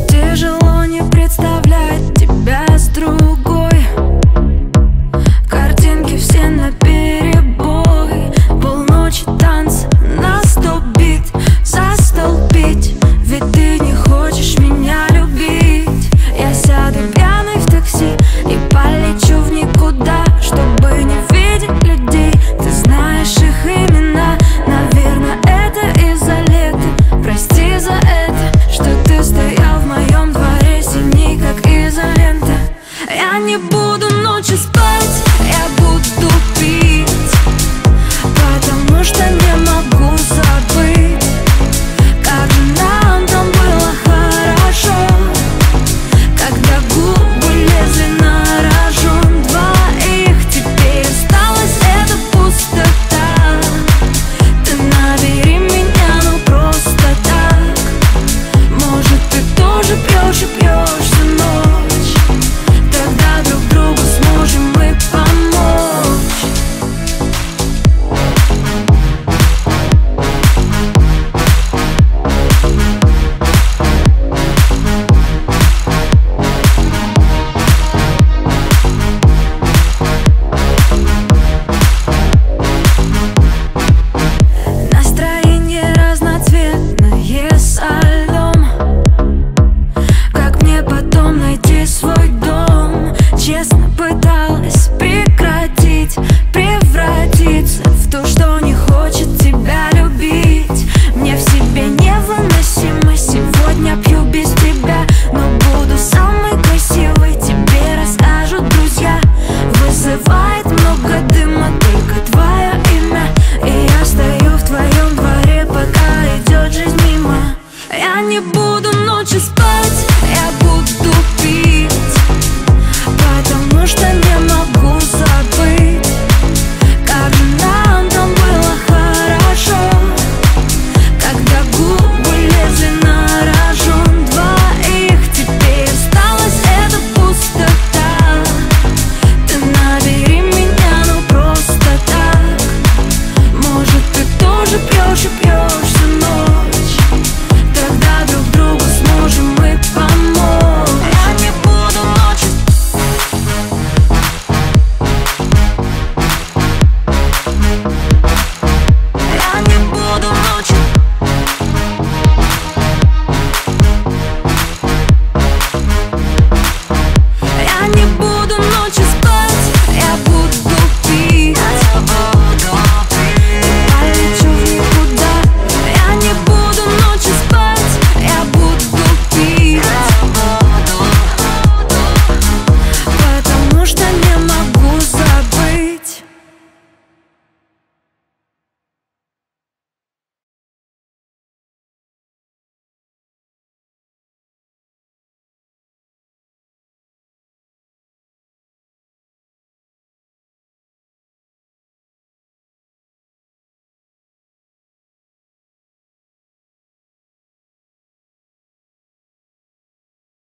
Тяжело не представлять тебя с другой. Картинки все наперебой. Полночи танцы на 100 бит. Застолбить, ведь ты не хочешь меня любить. Я сяду пьяный в такси и полечу в никуда, чтобы не видеть людей. Ты знаешь их имена. Наверное, это из-за лета. Прости за это, что ты стоял в моем дворе, синий как изолента. Я не буду ночью спать, я буду пить, потому что не могу забыть, как же нам там было хорошо, когда губы лезли на рожон двоих. Теперь осталась эта пустота. Ты набери меня, ну просто так. Может, ты тоже пьешь и пьешь всю ночь. Тогда друг другу сможем мы помочь. Настроение разноцветное со льдом. Как мне потом найти свой дом? Честно пыталась прекратить, превратиться в то, что не хочет тебя любить. Мне в себе невыносимо. Сегодня пью без тебя, но буду самой красивой. Тебе расскажут друзья. Вызывает много дыма только твое имя, и я стою в твоем дворе, пока идет жизнь мимо. Я не буду ночью спать, я